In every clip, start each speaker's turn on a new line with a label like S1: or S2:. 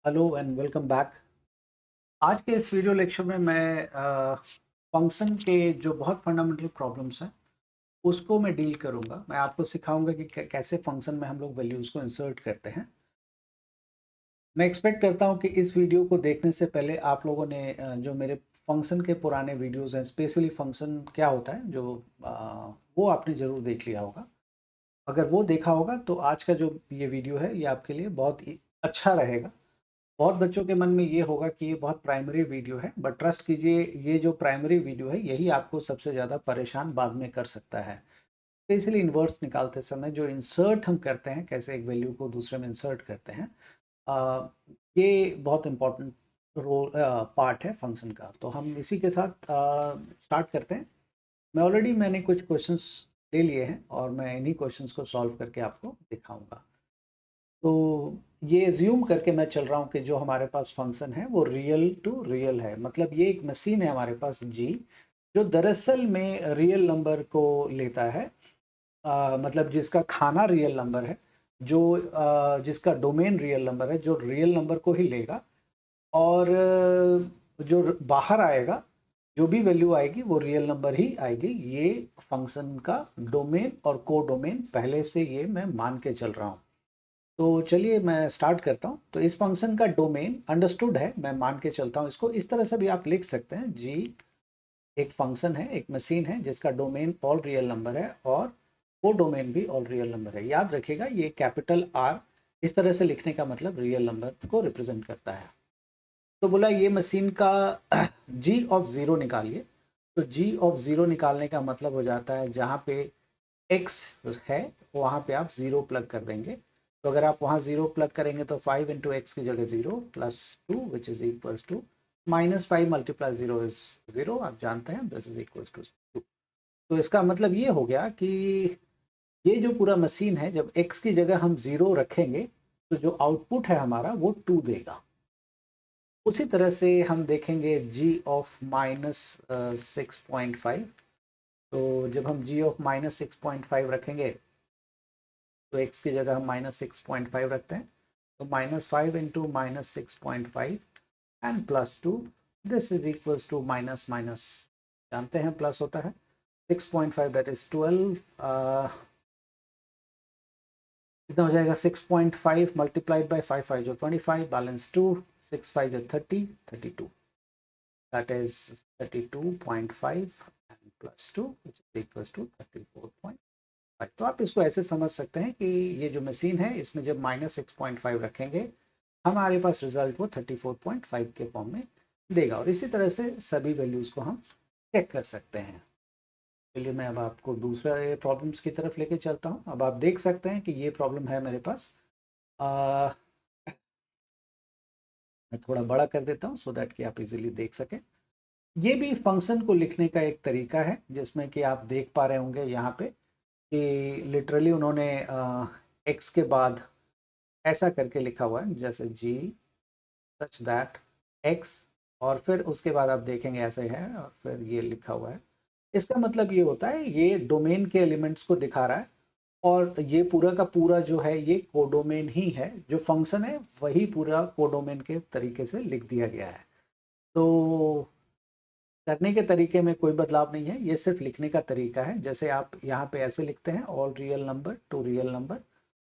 S1: Hello and welcome back. आज के इस वीडियो लेक्चर में मैं फंक्शन के जो बहुत फंडामेंटल प्रॉब्लम्स हैं उसको मैं डील करूंगा। मैं आपको सिखाऊंगा कि कैसे फंक्शन में हम लोग वैल्यूज़ को इंसर्ट करते हैं। मैं एक्सपेक्ट करता हूं कि इस वीडियो को देखने से पहले आप लोगों ने जो मेरे फंक्शन के पुराने वीडियोस हैं, स्पेशली फंक्शन क्या होता है जो वो आपने ज़रूर देख लिया होगा। अगर वो देखा होगा तो आज का जो ये वीडियो है ये आपके लिए बहुत ही अच्छा रहेगा। बहुत बच्चों के मन में ये होगा कि ये बहुत प्राइमरी वीडियो है, बट ट्रस्ट कीजिए ये जो प्राइमरी वीडियो है यही आपको सबसे ज़्यादा परेशान बाद में कर सकता है। तो इसलिए इन्वर्स निकालते समय जो इंसर्ट हम करते हैं, कैसे एक वैल्यू को दूसरे में इंसर्ट करते हैं, अ, ये बहुत इंपॉर्टेंट रोल पार्ट है फंक्शन का। तो हम इसी के साथ स्टार्ट करते हैं। मैंने कुछ क्वेश्चंस ले लिए हैं और मैं इन्हीं क्वेश्चंस को सॉल्व करके आपको दिखाऊंगा। तो ये एज्यूम करके मैं चल रहा हूँ कि जो हमारे पास फंक्शन है वो रियल टू रियल है। मतलब ये एक मशीन है हमारे पास जी, जो दरअसल में रियल नंबर को लेता है। मतलब जिसका खाना रियल नंबर है, जो जिसका डोमेन रियल नंबर है, जो रियल नंबर को ही लेगा। और जो बाहर आएगा, जो भी वैल्यू आएगी वो रियल नंबर ही आएगी। ये फंक्शन का डोमेन और को डोमेन पहले से ये मैं मान के चल रहा हूँ। तो चलिए मैं स्टार्ट करता हूँ। तो इस फंक्शन का डोमेन अंडरस्टूड है, मैं मान के चलता हूँ इसको। इस तरह से भी आप लिख सकते हैं, जी एक फंक्शन है, एक मशीन है जिसका डोमेन ऑल रियल नंबर है और वो डोमेन भी ऑल रियल नंबर है। याद रखिएगा ये कैपिटल आर इस तरह से लिखने का मतलब रियल नंबर को रिप्रेजेंट करता है। तो बोला ये मशीन का जी ऑफ ज़ीरो निकालिए। तो जी ऑफ ज़ीरो निकालने का मतलब हो जाता है जहाँ पे एक्स है वहाँ पे आप ज़ीरो प्लग कर देंगे। तो अगर आप वहाँ ज़ीरो प्लग करेंगे तो 5 इंटू एक्स की जगह zero plus two which is equals to -5 multiply zero is zero. आप जानते हैं this is equals to two. तो इसका मतलब ये हो गया कि ये जो पूरा मशीन है, जब एक्स की जगह हम ज़ीरो रखेंगे तो जो आउटपुट है हमारा वो टू देगा। उसी तरह से हम देखेंगे जी ऑफ -6.5। तो जब हम जी ऑफ -6.5 रखेंगे तो x की जगह हम -6.5 रखते हैं। तो -5 into -6.5 and plus two, this is equals to minus minus, जानते हैं प्लस होता है 6.5 दैट इज 12। कितना हो जाएगा 6.5 मल्टीप्लाइड बाई 5 5 जो 25 बैलेंस 2, 6 5 जो 30 32, that is 32.5 and plus 2 which is equals to 34.5। तो आप इसको ऐसे समझ सकते हैं कि ये जो मशीन है इसमें जब -6.5 रखेंगे हमारे पास रिजल्ट वो 34.5 के फॉर्म में देगा। और इसी तरह से सभी वैल्यूज़ को हम चेक कर सकते हैं। चलिए मैं अब आपको दूसरे प्रॉब्लम्स की तरफ लेके चलता हूँ। अब आप देख सकते हैं कि ये प्रॉब्लम है मेरे पास। आ, मैं थोड़ा बड़ा कर देता हूँ सो दैट कि आप इजीली देख सकें। ये भी फंक्शन को लिखने का एक तरीका है जिसमें कि आप देख पा रहे होंगे यहाँ पे कि लिटरली उन्होंने एक्स के बाद ऐसा करके लिखा हुआ है, जैसे जी सच दैट एक्स, और फिर उसके बाद आप देखेंगे ऐसे है और फिर ये लिखा हुआ है। इसका मतलब ये होता है ये डोमेन के एलिमेंट्स को दिखा रहा है और ये पूरा का पूरा जो है ये कोडोमेन ही है। जो फंक्शन है वही पूरा कोडोमेन के तरीके से लिख दिया गया है। तो करने के तरीके में कोई बदलाव नहीं है, ये सिर्फ लिखने का तरीका है। जैसे आप यहाँ पे ऐसे लिखते हैं all real number two real number,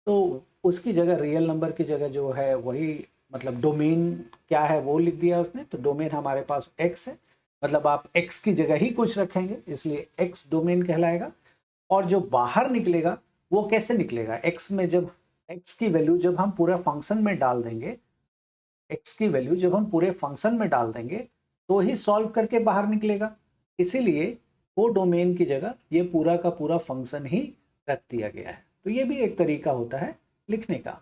S1: तो उसकी जगह रियल नंबर की जगह जो है वही, मतलब डोमेन क्या है वो लिख दिया उसने। तो डोमेन हमारे पास एक्स है, मतलब आप एक्स की जगह ही कुछ रखेंगे इसलिए एक्स डोमेन कहलाएगा। और जो बाहर निकलेगा वो कैसे निकलेगा, एक्स में जब एक्स की वैल्यू जब हम पूरे फंक्शन में डाल देंगे, एक्स की वैल्यू जब हम पूरे फंक्शन में डाल देंगे तो ही सॉल्व करके बाहर निकलेगा। इसीलिए वो डोमेन की जगह ये पूरा का पूरा फंक्शन ही रख दिया गया है। तो ये भी एक तरीका होता है लिखने का।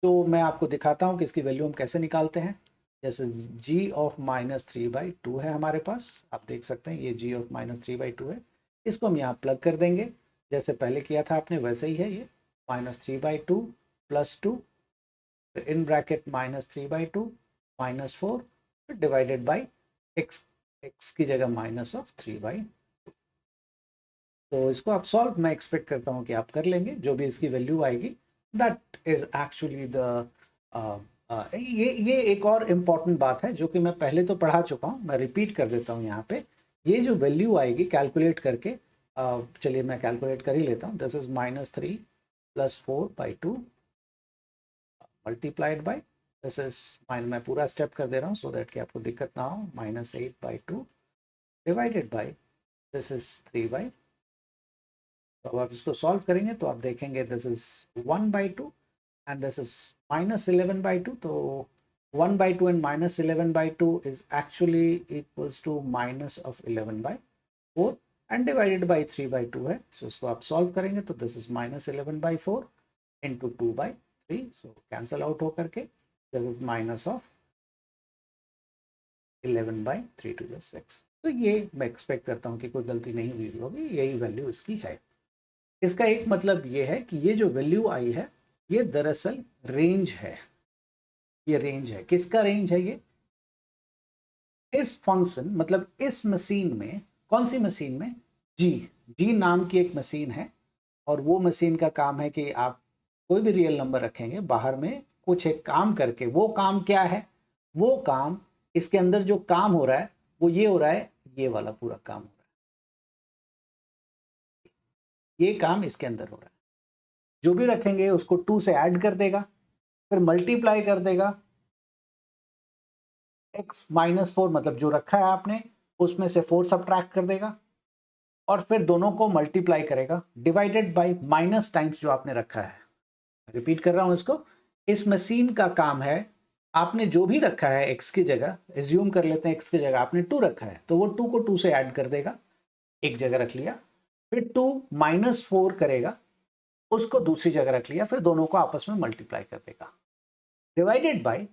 S1: तो मैं आपको दिखाता हूँ कि इसकी वैल्यू हम कैसे निकालते हैं। जैसे जी ऑफ -3/2 है हमारे पास, आप देख सकते हैं ये जी ऑफ -3/2 है। इसको हम यहाँ प्लग कर देंगे जैसे पहले किया था आपने वैसे ही है ये -3/2 plus two, in bracket -3/2 -4 divided by x, x की जगह -3/2। तो इसको आप सॉल्व, मैं एक्सपेक्ट करता हूँ कि आप कर लेंगे। जो भी इसकी वैल्यू आएगी दैट इज एक्चुअली द ये एक और इम्पॉर्टेंट बात है जो कि मैं पहले तो पढ़ा चुका हूँ, मैं रिपीट कर देता हूँ यहाँ पे। ये जो वैल्यू आएगी कैलकुलेट करके, चलिए मैं कैलकुलेट कर ही लेता हूँ। This is -3 + 4/2 multiplied by, this is मैं पूरा स्टेप कर दे रहा हूँ सो दैट कि आपको दिक्कत ना हो, -8/2 डिवाइडेड बाई दिस इज 3/, तो अब आप इसको सॉल्व करेंगे तो आप देखेंगे this is 1/2 and this is -11/2. So 1/2 and -11/2 is actually equals to minus of 11/4 and divided by 3/2 है। So इसको आप सॉल्व करेंगे तो this is -11/4 into 2/3, so cancel out हो करके this is minus of 11/3 to the 6। तो ये मैं एक्सपेक्ट करता हूँ कि कोई गलती नहीं हुई होगी, यही वैल्यू इसकी है। इसका एक मतलब ये है कि ये जो वैल्यू आई है ये दरअसल रेंज है। ये रेंज है, किसका रेंज है ये? इस फंक्शन मतलब इस मशीन में, कौन सी मशीन में? जी नाम की एक मशीन है, और वो मशीन का काम है कि आप कोई भी रियल नंबर रखेंगे बाहर में कुछ एक काम करके, वो काम क्या है? वो काम, इसके अंदर जो काम हो रहा है वो ये हो रहा है, ये वाला पूरा काम हो रहा है, ये काम इसके अंदर हो रहा है। जो भी रखेंगे उसको 2 से ऐड कर देगा, फिर मल्टीप्लाई कर देगा, x-4 मतलब जो रखा है आपने उसमें से 4 सब्ट्रैक्ट कर देगा, और फिर दोनों को मल्टीप्लाई करेगा डिवाइडेड बाय माइनस टाइम्स जो आपने रखा है। रिपीट कर रहा हूं इसको, इस मशीन का काम है, आपने जो भी रखा है x की जगह, एज्यूम कर लेते हैं x की जगह आपने 2 रखा है, तो वो 2 को 2 से ऐड कर देगा, एक जगह रख लिया, फिर 2 -4 करेगा, उसको दूसरी जगह रख लिया, फिर दोनों को आपस में मल्टीप्लाई कर देगा, divided by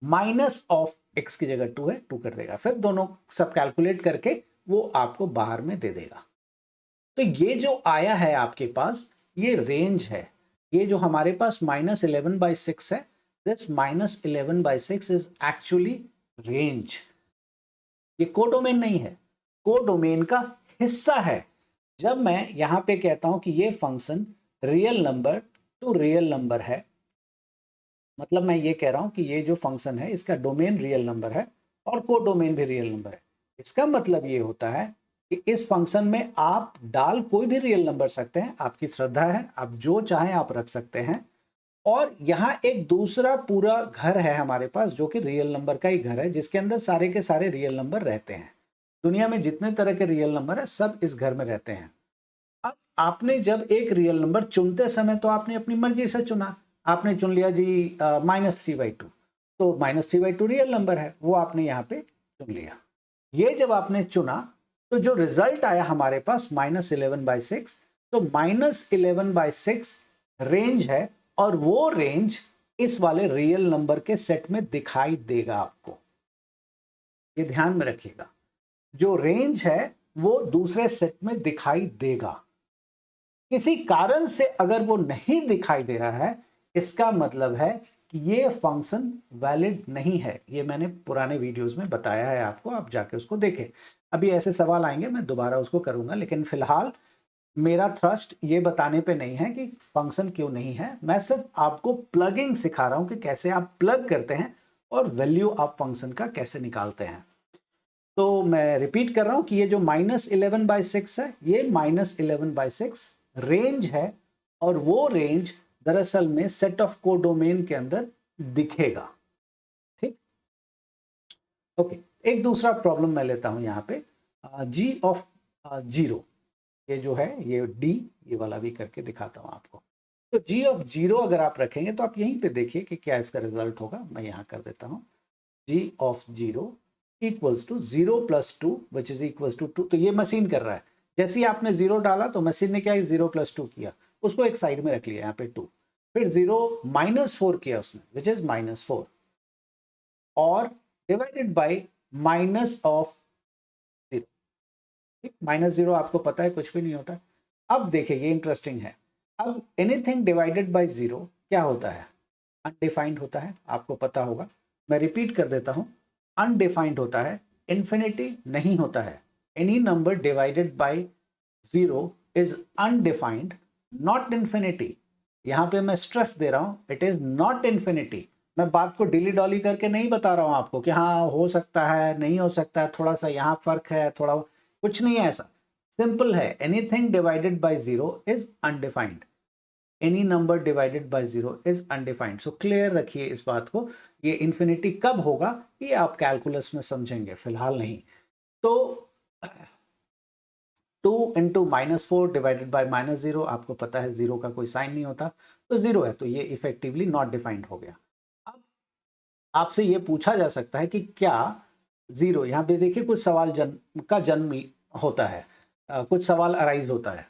S1: minus of x की जगह 2 है 2 कर देगा, फिर दोनों सब कैलकुलेट करके वो आपको बाहर में दे देगा। तो ये जो आया है आपके पास ये रेंज है। ये जो हमारे पास -11/6 है, दिस -11/6 इज एक्चुअली रेंज। ये कोडोमेन नहीं है, कोडोमेन का हिस्सा है। जब मैं यहां पे कहता हूं कि ये function real number two real number है, मतलब मैं ये कह रहा हूं कि ये जो फंक्शन है इसका डोमेन रियल नंबर है और कोडोमेन भी रियल नंबर है। इसका मतलब ये होता है कि इस फंक्शन में आप डाल कोई भी रियल नंबर सकते हैं, आपकी श्रद्धा है, आप जो चाहें आप रख सकते हैं। और यहाँ एक दूसरा पूरा घर है हमारे पास जो कि रियल नंबर का ही घर है, जिसके अंदर सारे के सारे रियल नंबर रहते हैं। दुनिया में जितने तरह के रियल नंबर है सब इस घर में रहते हैं। अब आपने जब एक रियल नंबर चुनते समय तो आपने अपनी मर्जी से चुना, आपने चुन लिया जी -3/2, तो -3/2 रियल नंबर है, वो आपने यहाँ पे चुन लिया। ये जब आपने चुना तो जो रिजल्ट आया हमारे पास -11/6, तो -11/6 रेंज है, और वो रेंज इस वाले रियल नंबर के सेट में दिखाई देगा आपको। ये ध्यान में रखिएगा, जो रेंज है वो दूसरे सेट में दिखाई देगा। किसी कारण से अगर वो नहीं दिखाई दे रहा है, इसका मतलब है कि ये फंक्शन वैलिड नहीं है। ये मैंने पुराने वीडियोस में बताया है आपको, आप जाके उसको देखें। अभी ऐसे सवाल आएंगे, मैं दोबारा उसको करूंगा, लेकिन फिलहाल मेरा थ्रस्ट ये बताने पे नहीं है कि फंक्शन क्यों नहीं है। मैं सिर्फ आपको प्लगिंग सिखा रहा हूं कि कैसे आप प्लग करते हैं और वैल्यू ऑफ फंक्शन का कैसे निकालते हैं। तो मैं रिपीट कर रहा हूं कि ये जो -11/6 है, ये -11/6 रेंज है, और वो रेंज दरअसल में सेट ऑफ कोडोमेन के अंदर दिखेगा। ठीक, ओके। एक दूसरा प्रॉब्लम मैं लेता हूं यहां पे, g(0), ये जो है ये d, ये वाला भी करके दिखाता हूं आपको। तो g(0) अगर आप रखेंगे तो आप यहीं पे देखिए कि क्या इसका रिजल्ट होगा। मैं यहां कर देता हूं g(0) equals to 0 + 2 which is equals to 2। तो ये मशीन कर रहा है, जैसे ही आपने 0 डाला तो मशीन ने क्या 0 + 2 किया, उसको एक साइड में रख लिया यहाँ पे 2, फिर 0 -4 किया उसने विच इज -4, और डिवाइडेड बाय माइनस ऑफ 0। ठीक, -0 आपको पता है कुछ भी नहीं होता। अब देखिए ये इंटरेस्टिंग है, अब एनीथिंग डिवाइडेड बाय 0 क्या होता है? अनडिफाइंड होता है, आपको पता होगा। मैं रिपीट कर देता हूं, अनडिफाइंड होता है, इन्फिनिटी नहीं होता है। Any number divided by 0 is undefined, not infinity. यहां पे मैं स्ट्रेस दे रहा हूं, इट इज नॉट इन्फिनिटी, मैं बात को डिली डॉली करके नहीं बता रहा हूँ आपको कि हाँ हो सकता है, नहीं हो सकता है, थोड़ा सा यहाँ फर्क है, थोड़ा कुछ नहीं है ऐसा। सिंपल है, anything divided by zero is undefined, any number divided by zero is undefined. So clear रखिए इस बात को। ये इन्फिनिटी कब होगा ये आप कैलकुलस में समझेंगे, फिलहाल नहीं। तो 2 × -4 डिवाइडेड बाय -0, आपको पता है जीरो का कोई साइन नहीं होता, तो जीरो है, तो ये इफेक्टिवली नॉट डिफाइंड हो गया। अब आपसे ये पूछा जा सकता है कि क्या जीरो, यहाँ पे देखिए कुछ सवाल जन्म होता है, कुछ सवाल अराइज होता है।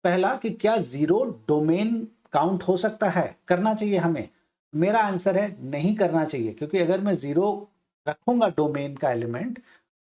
S1: पहला कि क्या जीरो डोमेन काउंट हो सकता है, करना चाहिए हमें। मेरा आंसर है नहीं करना चाहिए, क्योंकि अगर मैं जीरो रखूंगा डोमेन का एलिमेंट,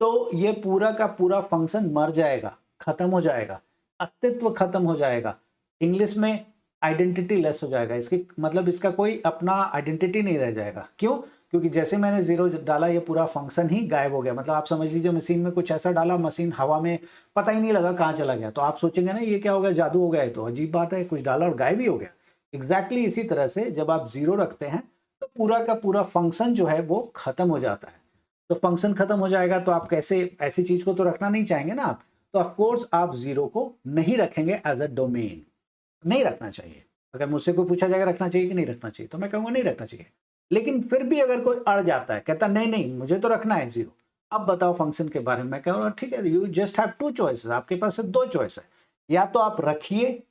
S1: तो ये पूरा का पूरा फंक्शन मर जाएगा, खत्म हो जाएगा, अस्तित्व खत्म हो जाएगा। इंग्लिश में आइडेंटिटी लेस हो जाएगा, इसकी मतलब इसका कोई अपना आइडेंटिटी नहीं रह जाएगा। क्यों? क्योंकि जैसे मैंने जीरो डाला ये पूरा फंक्शन ही गायब हो गया। मतलब आप समझ लीजिए मशीन में कुछ ऐसा डाला, मशीन हवा में पता ही नहीं लगा कहाँ चला गया, तो आप सोचेंगे ना ये क्या हो गया, जादू हो गया। है तो अजीब बात है, कुछ डाला और गायब ही हो गया। एग्जैक्टली इसी तरह से जब आप जीरो रखते हैं तो पूरा का पूरा फंक्शन जो है वो खत्म हो जाता है। तो फंक्शन खत्म हो जाएगा तो आप कैसे, ऐसी चीज को तो रखना नहीं चाहेंगे ना आप, तो ऑफकोर्स आप जीरो को नहीं रखेंगे एज अ डोमेन, नहीं रखना चाहिए। अगर मुझसे कोई पूछा जाएगा रखना चाहिए कि नहीं रखना चाहिए, तो मैं कहूंगा नहीं रखना चाहिए। लेकिन फिर भी अगर कोई अड़ जाता है, कहता नहीं नहीं मुझे तो रखना है जीरो, अब बताओ फंक्शन के बारे में, मैं कहूँगा ठीक है, you just have two choices, आपके पास दो चॉइस है। या तो आप रखिए,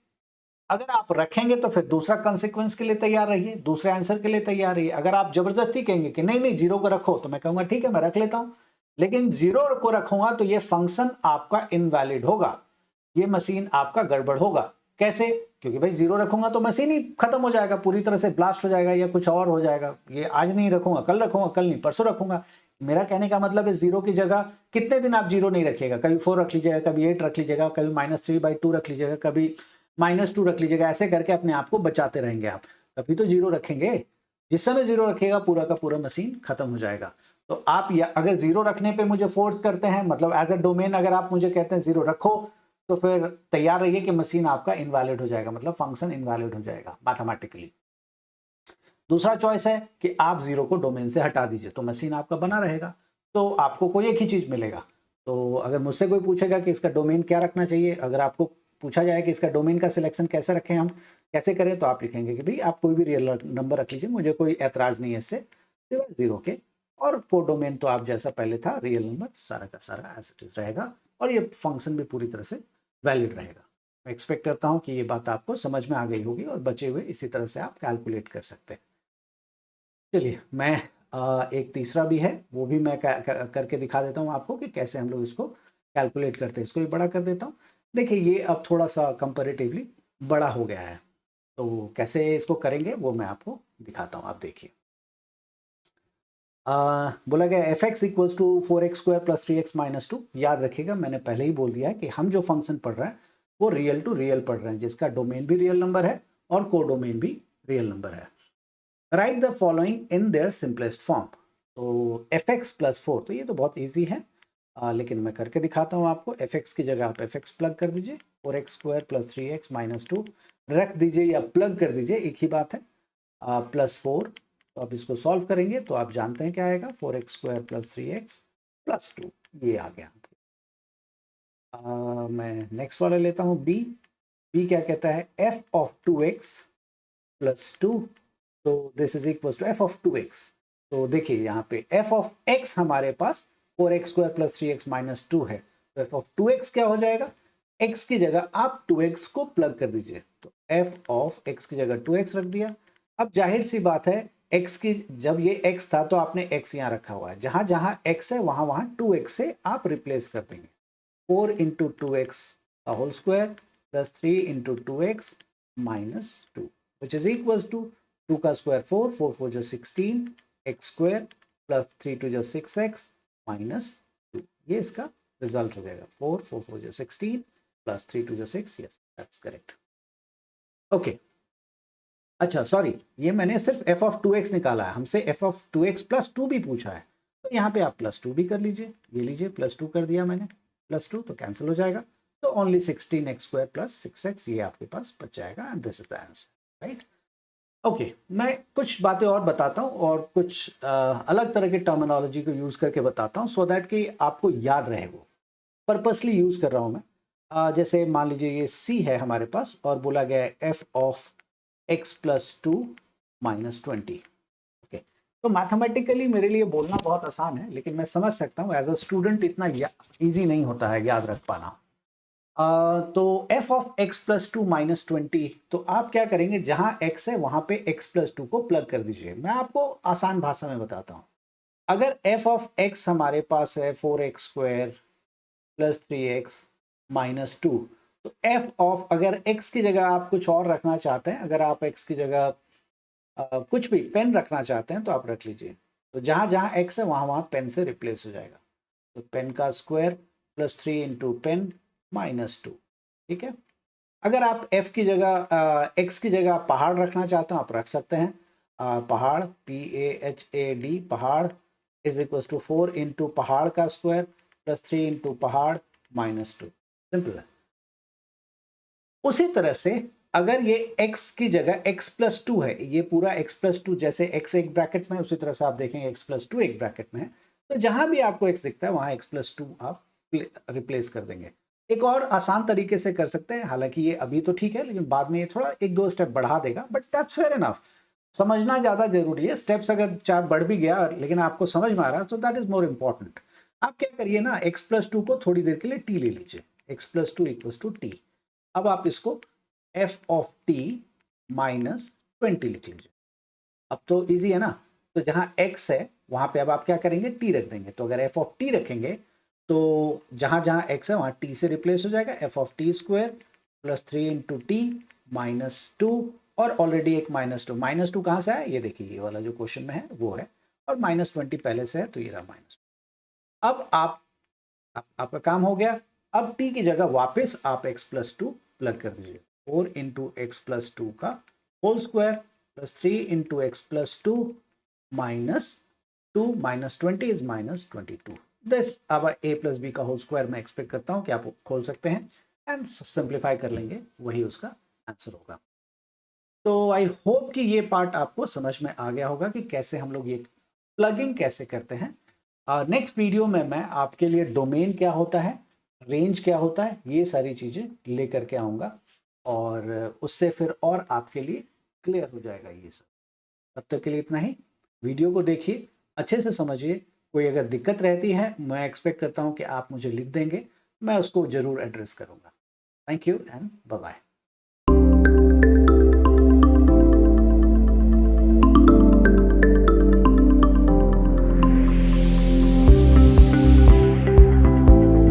S1: अगर आप रखेंगे तो फिर दूसरा कंसेक्वेंस के लिए तैयार रहिए, दूसरे आंसर के लिए तैयार रहिए। अगर आप जबरदस्ती कहेंगे कि नहीं नहीं जीरो को रखो, तो मैं कहूंगा ठीक है मैं रख लेता हूं, लेकिन जीरो को रखूंगा तो ये फंक्शन आपका इनवैलिड होगा, ये मशीन आपका गड़बड़ होगा। कैसे? क्योंकि भाई जीरो रखूंगा तो मशीन ही खत्म हो जाएगा, पूरी तरह से ब्लास्ट हो जाएगा या कुछ और हो जाएगा। ये आज नहीं रखूंगा, कल नहीं परसों रखूंगा। मेरा कहने का मतलब है जीरो की जगह कितने दिन आप जीरो नहीं रखिएगा, कभी 4 रख लीजिएगा, कभी 8 रख लीजिएगा, कभी -3/2 रख लीजिएगा, कभी -2 रख लीजिएगा। ऐसे करके अपने आप को बचाते रहेंगे आप, तभी तो जीरो रखेंगे। जिस समय जीरो रखेगा पूरा का पूरा मशीन खत्म हो जाएगा। तो आप अगर जीरो रखने पे मुझे फोर्स करते हैं, मतलब एज अ डोमेन अगर आप मुझे कहते हैं जीरो रखो, तो फिर तैयार रहिए कि मशीन आपका इनवैलिड हो जाएगा, मतलब फंक्शन इनवैलिड हो जाएगा मैथमेटिकली। दूसरा चॉइस है कि आप जीरो को डोमेन से हटा दीजिए, तो मशीन आपका बना रहेगा, तो आपको कोई एक ही चीज मिलेगा। तो अगर मुझसे कोई पूछेगा कि इसका डोमेन क्या रखना चाहिए, अगर आपको पूछा जाए कि इसका डोमेन का सिलेक्शन कैसे रखें, हम कैसे करें, तो आप लिखेंगे कि भाई आप कोई भी रियल नंबर रख लीजिए, मुझे कोई ऐतराज नहीं है इससे सिवाय जीरो के। और को डोमेन तो आप जैसा पहले था रियल नंबर सारा का सारा एज इट इज रहेगा, और ये फंक्शन भी पूरी तरह से वैलिड रहेगा। मैं एक्सपेक्ट करता हूँ कि ये बात आपको समझ में आ गई होगी, और बचे हुए इसी तरह से आप कैलकुलेट कर सकते हैं। चलिए मैं एक तीसरा भी है, वो भी मैं करके दिखा देता हूँ आपको कि कैसे हम लोग इसको कैलकुलेट करते हैं। इसको भी बड़ा कर देता हूँ। देखिए ये अब थोड़ा सा कंपैरेटिवली बड़ा हो गया है, तो कैसे इसको करेंगे वो मैं आपको दिखाता हूँ। आप देखिए, बोला गया F x equals to 4x² + 3x - 2। याद रखिएगा मैंने पहले ही बोल दिया है कि हम जो फंक्शन पढ़ रहे हैं वो रियल टू रियल पढ़ रहे हैं, जिसका डोमेन भी रियल नंबर है और को डोमेन भी रियल नंबर है। Right the following in their simplest form. तो एफ एक्स + 4, तो ये तो बहुत ईजी है, लेकिन मैं करके दिखाता हूँ आपको। एफ एक्स की जगह आप एफ एक्स प्लग कर दीजिए, 4x² + 3x - 2 रख दीजिए, या प्लग कर दीजिए, एक ही बात है, +4। तो अब इसको सॉल्व करेंगे तो आप जानते हैं क्या आएगा, 4x² + 3x + 2, ये आ गया। मैं नेक्स्ट वाला लेता हूँ, बी। बी क्या कहता है, f of 2x + 2, तो this is equal to f of 2x। तो देखिए यहाँ पे f of x हमारे पास 4x² + 3x - 2 है, तो f of 2x क्या हो जाएगा, x की जगह आप 2x को प्लग कर दीजिए, तो f of x की जगह 2x रख दिया। अब जाहिर सी बात है, x की जब ये x था तो आपने x यहाँ रखा हुआ है, जहां जहां x है वहां वहां 2x से आप रिप्लेस कर देंगे। 4 × 2x whole square + 3 × 2x - 2, which is equals to 2 का स्क्वायर 4, 4 4 जो 16, x² + 3 2 जो 6x - 2, ये इसका रिजल्ट हो जाएगा। 4 4 4 जो 16 + 3 2 जो 6, यस दैट्स करेक्ट। ओके, अच्छा सॉरी, ये मैंने सिर्फ f of 2x निकाला है, हमसे f of 2x + 2 भी पूछा है, तो यहाँ पे आप +2 भी कर लीजिए। ये लीजिए +2 कर दिया मैंने, +2 तो कैंसिल हो जाएगा, तो ओनली 16x² + 6x ये आपके पास बच जाएगा, and this is the answer, right. Okay, मैं कुछ बातें और बताता हूँ और कुछ अलग तरह के टर्मिनोलॉजी को यूज़ करके बताता हूँ सो दैट कि आपको याद रहे वो। पर्पसली यूज़ कर रहा हूँ मैं। जैसे मान लीजिए ये सी है हमारे पास और बोला गया है F of x plus two minus 20। Okay, तो मैथमेटिकली मेरे लिए बोलना बहुत आसान है, लेकिन मैं समझ सकता हूँ एज अ स्टूडेंट इतना ईजी नहीं होता है याद रख पाना। तो F of x plus two minus 20, तो आप क्या करेंगे, जहां एक्स है वहां पे एक्स प्लस टू को प्लग कर दीजिए। मैं आपको आसान भाषा में बताता हूं। अगर एफ ऑफ एक्स हमारे पास है 4x² प्लस 3x माइनस 2, तो एफ ऑफ, अगर एक्स की जगह आप कुछ और रखना चाहते हैं, अगर आप एक्स की जगह कुछ भी पेन रखना चाहते हैं तो आप रख लीजिए। तो जहां जहां एक्स है वहां वहां पेन से रिप्लेस हो जाएगा। तो पेन का स्क्वायर प्लस 3 इंटू पेन माइनस 2। ठीक है। अगर आप f की जगह x की जगह पहाड़ रखना चाहते हो आप रख सकते हैं। पहाड़ PAHAD पहाड़ इज इक्वल टू 4 इंटू पहाड़ का स्क्वायर प्लस 3 इंटू पहाड़ माइनस 2। सिंपल है। उसी तरह से अगर ये x की जगह x प्लस टू है, ये पूरा x प्लस टू, जैसे x एक ब्रैकेट में, उसी तरह से आप देखेंगे x प्लस टू एक ब्रैकेट में है, तो जहां भी आपको x दिखता है वहां x प्लस टू आप रिप्लेस कर देंगे। एक और आसान तरीके से कर सकते हैं, हालांकि ये अभी तो ठीक है लेकिन बाद में ये थोड़ा एक दो स्टेप बढ़ा देगा, बट दैट्स फेयर इनफ। समझना ज्यादा जरूरी है। स्टेप्स अगर चार बढ़ भी गया लेकिन आपको समझ में आ रहा है तो दैट इज मोर इंपॉर्टेंट। आप क्या करिए ना, x प्लस टू को थोड़ी देर के लिए t ले लीजिए। x plus two equals to t। अब आप इसको f ऑफ t माइनस 20 लिख लीजिए। अब तो इजी है ना। तो जहां x है वहां पे अब आप क्या करेंगे, t रख देंगे। तो अगर f ऑफ t रखेंगे तो जहां जहां x है वहां t से रिप्लेस हो जाएगा। f of T square plus 3 into T minus 2, और ऑलरेडी एक माइनस टू कहाँ से आया, ये देखिए ये वाला जो क्वेश्चन में है वो है, और माइनस 20 पहले से है तो ये रहा माइनस। अब आपका काम हो गया। अब t की जगह वापस आप x प्लस टू प्लग कर दीजिए। 4 इंटू एक्स प्लस टू का whole square plus 3 into x plus two minus 2 minus 20 is minus 22। This अब a प्लस बी का होल स्क्वायर मैं एक्सपेक्ट करता हूं कि आप खोल सकते हैं एंड सिंप्लीफाई कर लेंगे, वही उसका आंसर होगा। तो आई होप कि ये पार्ट आपको समझ में आ गया होगा कि कैसे हम लोग ये प्लगिंग कैसे करते हैं। नेक्स्ट वीडियो में मैं आपके लिए डोमेन क्या होता है, रेंज क्या होता है, ये सारी चीज़ें लेकर के आऊँगा, और उससे फिर और आपके लिए क्लियर हो जाएगा ये सब। तब तक के लिए इतना ही। वीडियो को देखिए, अच्छे से समझिए। कोई अगर दिक्कत रहती है मैं एक्सपेक्ट करता हूँ कि आप मुझे लिख देंगे, मैं उसको ज़रूर एड्रेस करूँगा। Thank you and bye bye.